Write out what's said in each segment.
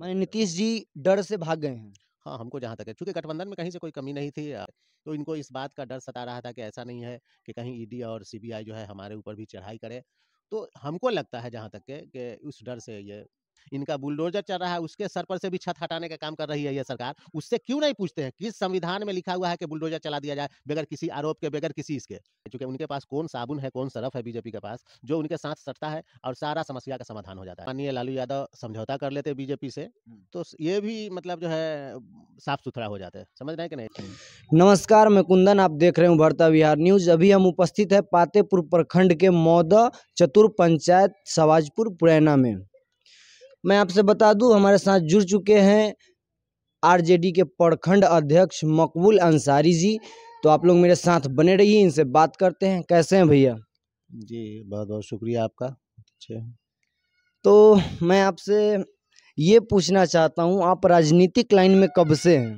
माने नीतीश जी डर से भाग गए हैं। हाँ, हमको जहाँ तक है चूँकि गठबंधन में कहीं से कोई कमी नहीं थी तो इनको इस बात का डर सता रहा था कि ऐसा नहीं है कि कहीं ईडी और सीबीआई जो है हमारे ऊपर भी चढ़ाई करे। तो हमको लगता है जहाँ तक के कि उस डर से ये इनका बुलडोज़र चल रहा है, उसके सर पर से भी छत हटाने का काम कर रही है ये सरकार। उससे क्यों नहीं पूछते हैं, किस संविधान में लिखा हुआ है कि बुलडोज़र चला दिया जाए, बगैर किसी आरोप के, बगैर किसी इसके? चूँकि उनके पास कौन साबुन है, कौन सरफ़ है बीजेपी के पास, जो उनके साथ सटता है और सारा समस्या का समाधान हो जाता है। माननीय लालू यादव समझौता कर लेते बीजेपी से, तो ये भी मतलब जो है साफ-सुथरा हो जाता है। समझ रहे हैं कि नहीं? नमस्कार, मैं कुंदन, आप देख रहे हैं उभरता बिहार न्यूज़। अभी हम उपस्थित हैं पातेपुर प्रखंड के मौदा चतुर पंचायत सवाजपुर पुरैना में। मैं आपसे बता दूं, हमारे साथ जुड़ चुके हैं आरजेडी के प्रखंड अध्यक्ष मकबूल अंसारी जी। तो आप लोग मेरे साथ बने रहिए, इनसे बात करते हैं। कैसे हैं भैया? जी, बहुत-बहुत शुक्रिया आपका। अच्छे हैं। तो मैं आपसे ये पूछना चाहता हूँ, आप राजनीतिक लाइन में कब से हैं?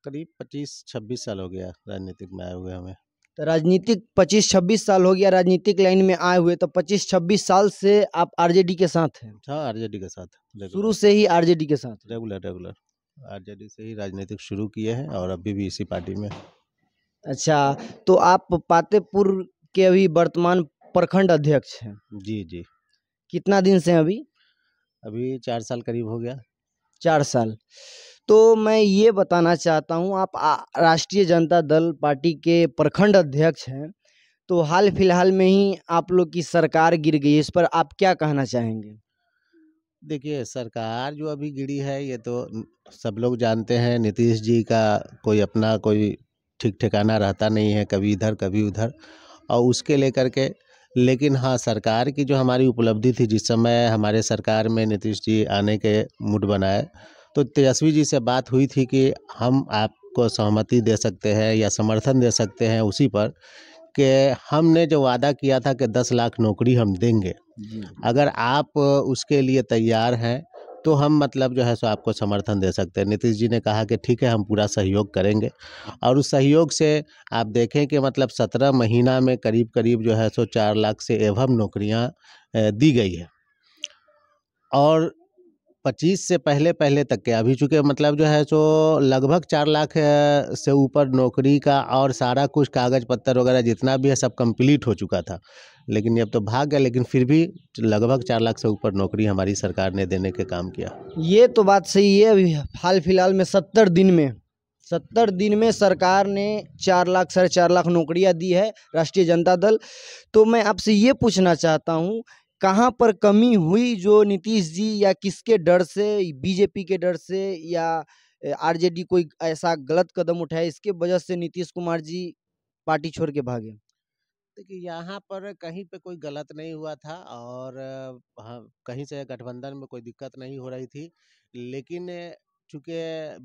करीब 25-26 साल हो गया राजनीतिक में आए हुए हमें। तो राजनीतिक 25-26 साल हो गया राजनीतिक लाइन में आए हुए, तो 25-26 साल से आप आरजेडी के साथ हैं। हाँ, आरजेडी के साथ शुरू रेगुलर, से ही आरजेडी के साथ हैं। रेगुलर आरजेडी से ही राजनीतिक शुरू किए हैं और अभी भी इसी पार्टी में। अच्छा, तो आप पातेपुर के अभी वर्तमान प्रखंड अध्यक्ष हैं। जी, जी। कितना दिन से हैं अभी? अभी 4 साल करीब हो गया। 4 साल। तो मैं ये बताना चाहता हूँ, आप राष्ट्रीय जनता दल पार्टी के प्रखंड अध्यक्ष हैं। तो हाल फिलहाल में ही आप लोग की सरकार गिर गई, इस पर आप क्या कहना चाहेंगे? देखिए, सरकार जो अभी गिरी है ये तो सब लोग जानते हैं नीतीश जी का कोई अपना कोई ठीक ठिकाना रहता नहीं है, कभी इधर कभी उधर और उसके लेकर के लेकिन हाँ, सरकार की जो हमारी उपलब्धि थी जिस समय हमारे सरकार में नीतीश जी आने के मूड बनाए, तो तेजस्वी जी से बात हुई थी कि हम आपको सहमति दे सकते हैं या समर्थन दे सकते हैं उसी पर कि हमने जो वादा किया था कि 10 लाख नौकरी हम देंगे। जी। अगर आप उसके लिए तैयार हैं, तो हम मतलब जो है सो आपको समर्थन दे सकते हैं। नीतीश जी ने कहा कि ठीक है, हम पूरा सहयोग करेंगे और उस सहयोग से आप देखें कि मतलब 17 महीना में करीब-करीब जो है सो 4 लाख से एभव नौकरियाँ दी गई है। और 25 से पहले-पहले तक के अभी चूँकि मतलब जो है सो लगभग 4 लाख से ऊपर नौकरी का और सारा कुछ कागज़ पत्तर वगैरह जितना भी है सब कंप्लीट हो चुका था। लेकिन ये अब तो भाग गया लेकिन फिर भी लगभग 4 लाख से ऊपर नौकरी हमारी सरकार ने देने के काम किया। ये तो बात सही है। अभी हाल फिलहाल में 70 दिन में सरकार ने 4 लाख साढ़े 4 लाख नौकरियां दी है राष्ट्रीय जनता दल। तो मैं आपसे ये पूछना चाहता हूँ, कहाँ पर कमी हुई जो नीतीश जी या किसके डर से, बीजेपी के डर से या आरजेडी कोई ऐसा गलत कदम उठाया, इसके वजह से नीतीश कुमार जी पार्टी छोड़ के भागे? देखिए, यहाँ पर कहीं पे कोई गलत नहीं हुआ था और हाँ, कहीं से गठबंधन में कोई दिक्कत नहीं हो रही थी। लेकिन चूँकि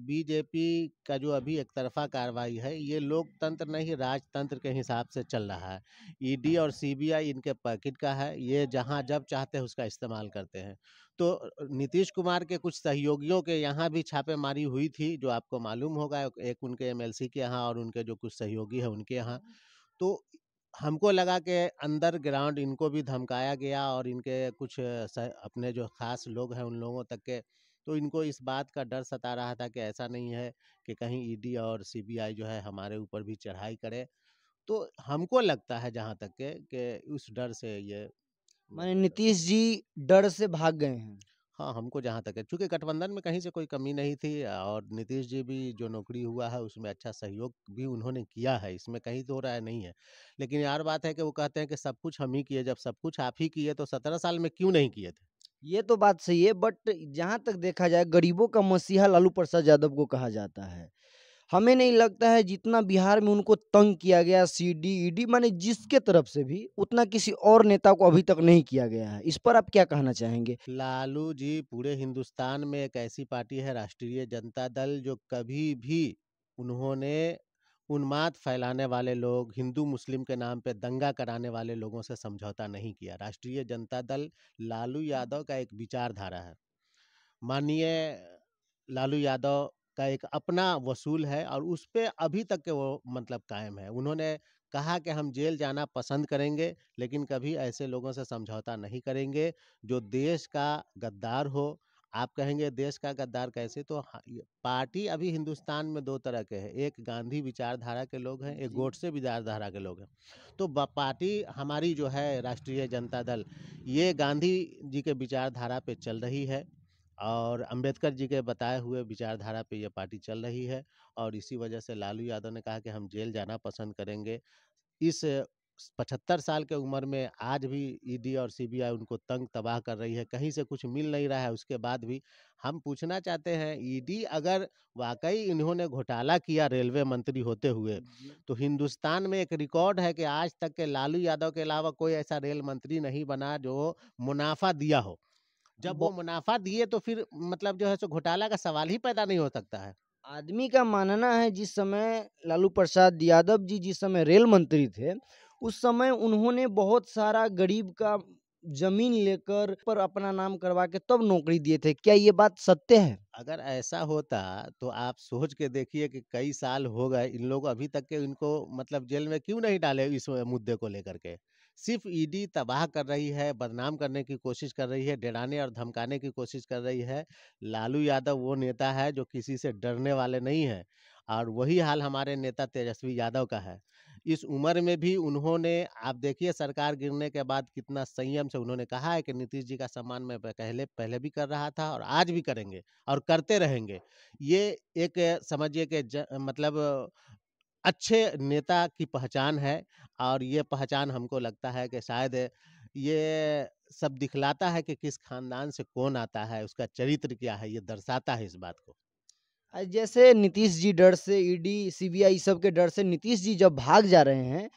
बीजेपी का जो अभी एक तरफ़ा कार्रवाई है, ये लोकतंत्र नहीं राजतंत्र के हिसाब से चल रहा है। ईडी और सीबीआई इनके पैकेट का है, ये जहाँ जब चाहते हैं उसका इस्तेमाल करते हैं। तो नीतीश कुमार के कुछ सहयोगियों के यहाँ भी छापेमारी हुई थी, जो आपको मालूम होगा, एक उनके एमएलसी के यहाँ और उनके जो कुछ सहयोगी हैं उनके यहाँ। तो हमको लगा कि अंडर ग्राउंड इनको भी धमकाया गया और इनके कुछ अपने जो खास लोग हैं उन लोगों तक के तो इनको इस बात का डर सता रहा था कि ऐसा नहीं है कि कहीं ईडी और सीबीआई जो है हमारे ऊपर भी चढ़ाई करे। तो हमको लगता है जहाँ तक के कि उस डर से ये माने नीतीश जी डर से भाग गए हैं। हाँ, हमको जहाँ तक है चूँकि गठबंधन में कहीं से कोई कमी नहीं थी और नीतीश जी भी जो नौकरी हुआ है उसमें अच्छा सहयोग भी उन्होंने किया है, इसमें कहीं दो राय नहीं है। लेकिन यार बात है कि वो कहते हैं कि सब कुछ हम ही किए, जब सब कुछ आप ही किए तो 17 साल में क्यों नहीं किए थे? ये तो बात सही है, बट जहाँ तक देखा जाए, गरीबों का मसीहा लालू प्रसाद यादव को कहा जाता है। हमें नहीं लगता है जितना बिहार में उनको तंग किया गया, सीडी ईडी माने जिसके तरफ से भी, उतना किसी और नेता को अभी तक नहीं किया गया है। इस पर आप क्या कहना चाहेंगे? लालू जी पूरे हिंदुस्तान में एक ऐसी पार्टी है राष्ट्रीय जनता दल जो कभी भी उन्होंने उन्माद फैलाने वाले लोग, हिंदू मुस्लिम के नाम पे दंगा कराने वाले लोगों से समझौता नहीं किया। राष्ट्रीय जनता दल लालू यादव का एक विचारधारा है। माननीय लालू यादव का एक अपना वसूल है और उस पे अभी तक के वो मतलब कायम है। उन्होंने कहा कि हम जेल जाना पसंद करेंगे, लेकिन कभी ऐसे लोगों से समझौता नहीं करेंगे, जो देश का गद्दार हो आप कहेंगे देश का गद्दार कैसे, तो पार्टी अभी हिंदुस्तान में दो तरह के हैं, एक गांधी विचारधारा के लोग हैं, एक जी। गोडसे विचारधारा के लोग हैं। तो पार्टी हमारी जो है राष्ट्रीय जनता दल, ये गांधी जी के विचारधारा पे चल रही है और अंबेडकर जी के बताए हुए विचारधारा पे ये पार्टी चल रही है। और इसी वजह से लालू यादव ने कहा कि हम जेल जाना पसंद करेंगे। इस 75 साल के उम्र में आज भी ईडी और सीबीआई उनको तंग तबाह कर रही है, कहीं से कुछ मिल नहीं रहा है। उसके बाद भी हम पूछना चाहते हैं, ईडी अगर वाकई इन्होंने घोटाला किया रेलवे मंत्री होते हुए, जी। तो हिंदुस्तान में एक रिकॉर्ड है कि आज तक के लालू यादव के अलावा कोई ऐसा रेल मंत्री नहीं बना जो मुनाफा दिया हो। जब वो ब- मुनाफा दिए तो फिर मतलब जो है सो घोटाला का सवाल ही पैदा नहीं हो सकता है। आदमी का मानना है जिस समय लालू प्रसाद यादव जी जिस समय रेल मंत्री थे, उस समय उन्होंने बहुत सारा गरीब का जमीन लेकर पर अपना नाम करवा के तब नौकरी दिए थे। क्या ये बात सत्य है? अगर ऐसा होता तो आप सोच के देखिए कि कई साल हो गए इन लोग अभी तक के इनको मतलब जेल में क्यों नहीं डाले इस मुद्दे को लेकर के। सिर्फ ईडी तबाह कर रही है, बदनाम करने की कोशिश कर रही है, डराने और धमकाने की कोशिश कर रही है। लालू यादव वो नेता है जो किसी से डरने वाले नहीं है, और वही हाल हमारे नेता तेजस्वी यादव का है। इस उम्र में भी उन्होंने, आप देखिए सरकार गिरने के बाद कितना संयम से उन्होंने कहा है कि नीतीश जी का सम्मान मैं पहले पहले भी कर रहा था और आज भी करेंगे और करते रहेंगे। ये एक समझिए कि मतलब अच्छे नेता की पहचान है। और ये पहचान हमको लगता है कि शायद ये सब दिखलाता है कि किस खानदान से कौन आता है, उसका चरित्र क्या है, ये दर्शाता है इस बात को। जैसे नीतीश जी डर से, ईडी सीबीआई सब के डर से नीतीश जी जब भाग जा रहे हैं,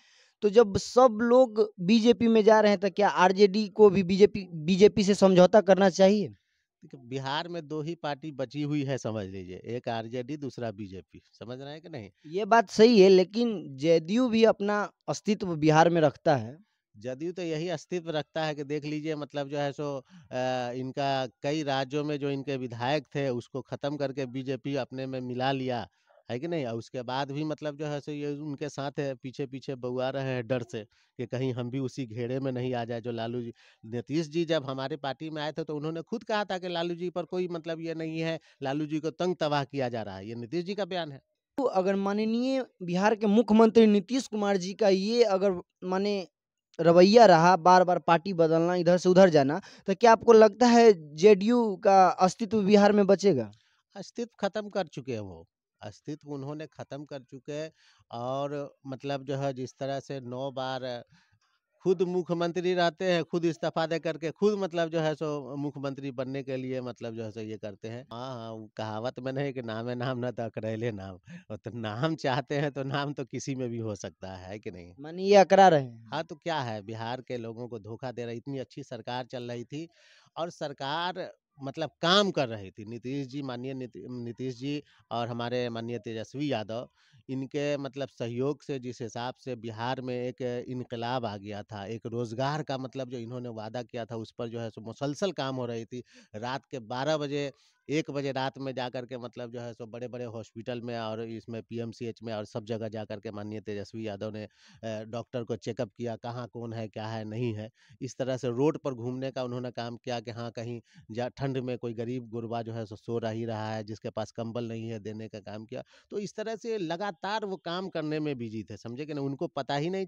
तो जब सब लोग बीजेपी में जा रहे हैं, तो क्या आरजेडी को भी बीजेपी बीजेपी से समझौता करना चाहिए? देखिए, बिहार में 2 ही पार्टी बची हुई है समझ लीजिए, एक आरजेडी दूसरा बीजेपी, समझ रहे हैं कि नहीं? ये बात सही है, लेकिन जदयू भी अपना अस्तित्व बिहार में रखता है। जदयू तो यही अस्तित्व रखता है कि देख लीजिए मतलब जो है सो इनका कई राज्यों में जो इनके विधायक थे उसको ख़त्म करके बीजेपी अपने में मिला लिया, है कि नहीं? और उसके बाद भी मतलब जो है सो ये उनके साथ है, पीछे-पीछे बौआ रहे हैं डर से कि कहीं हम भी उसी घेरे में नहीं आ जाए जो लालू जी। नीतीश जी जब हमारे पार्टी में आए थे तो उन्होंने खुद कहा था कि लालू जी पर कोई मतलब ये नहीं है, लालू जी को तंग तबाह किया जा रहा है, ये नीतीश जी का बयान है। तो अगर माननीय बिहार के मुख्यमंत्री नीतीश कुमार जी का ये अगर माने रवैया रहा, बार-बार पार्टी बदलना, इधर से उधर जाना, तो क्या आपको लगता है जेडीयू का अस्तित्व बिहार में बचेगा? अस्तित्व खत्म कर चुके हैं वो, अस्तित्व उन्होंने खत्म कर चुके हैं। और मतलब जो है जिस तरह से 9 बार खुद मुख्यमंत्री रहते हैं, खुद इस्तीफ़ा दे करके खुद मतलब जो है सो मुख्यमंत्री बनने के लिए मतलब जो है सो ये करते हैं। हाँ, हाँ, वो कहावत में नहीं कि नाम है नाम ना तो अकड़ैले नाम। तो नाम चाहते हैं तो नाम तो किसी में भी हो सकता है कि नहीं? माने ये अकड़ा रहे हैं। हाँ, तो क्या है, बिहार के लोगों को धोखा दे रही, इतनी अच्छी सरकार चल रही थी और सरकार मतलब काम कर रही थी। नीतीश जी, माननीय नीतीश जी और हमारे माननीय तेजस्वी यादव, इनके मतलब सहयोग से जिस हिसाब से बिहार में एक इनकलाब आ गया था, एक रोज़गार का मतलब जो इन्होंने वादा किया था उस पर जो है सो मुसलसल काम हो रही थी। रात के 12 बजे, 1 बजे रात में जाकर के मतलब जो है सो बड़े-बड़े हॉस्पिटल में और इसमें पीएमसीएच में और सब जगह जाकर के माननीय तेजस्वी यादव ने डॉक्टर को चेकअप किया, कहाँ कौन है, क्या है, नहीं है। इस तरह से रोड पर घूमने का उन्होंने काम किया कि हाँ, कहीं जा ठंड में कोई गरीब गुरबा जो है सो रह ही रहा है, जिसके पास कंबल नहीं है, देने का काम किया। तो इस तरह से लगातार वो काम करने में बिज़ी थे, समझे कि नहीं? उनको पता ही नहीं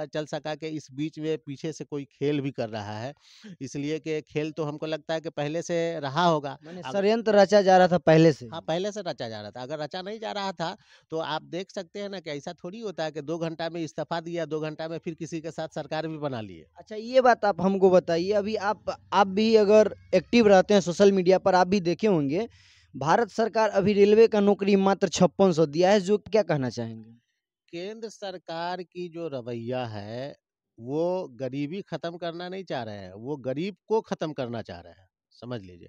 चल सका कि इस बीच में पीछे से कोई खेल भी कर रहा है। इसलिए कि खेल तो हमको लगता है कि पहले से रहा होगा। माने अग षड्यंत्र रचा जा रहा था पहले से हाँ, ही। पहले से रचा जा रहा था। अगर रचा नहीं जा रहा था, तो आप देख सकते हैं ना कि ऐसा थोड़ी होता है कि 2 घंटा में इस्तीफ़ा दिया, 2 घंटा में फिर किसी के साथ सरकार भी बना लिए। अच्छा, ये बात आप हमको बताइए, अभी आप भी अगर एक्टिव रहते हैं सोशल मीडिया पर, आप भी देखे होंगे, भारत सरकार अभी रेलवे का नौकरी मात्र 5600 दिया है, जो क्या कहना चाहेंगे? केंद्र सरकार की जो रवैया है, वो गरीबी खत्म करना नहीं चाह रहे हैं, वो गरीब को खत्म करना चाह रहे हैं, समझ लीजिए।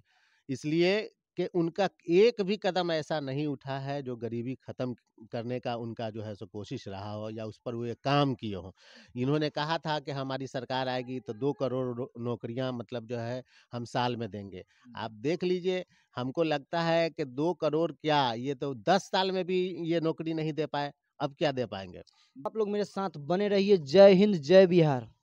इसलिए कि उनका एक भी कदम ऐसा नहीं उठा है जो गरीबी खत्म करने का उनका जो है सो कोशिश रहा हो या उस पर वो ये काम किए हों। इन्होंने कहा था कि हमारी सरकार आएगी तो 2 करोड़ नौकरियां मतलब जो है हम साल में देंगे। आप देख लीजिए, हमको लगता है कि 2 करोड़ क्या, ये तो 10 साल में भी ये नौकरी नहीं दे पाए। अब क्या दे पाएँगे? आप लोग मेरे साथ बने रहिए। जय हिंद, जय बिहार।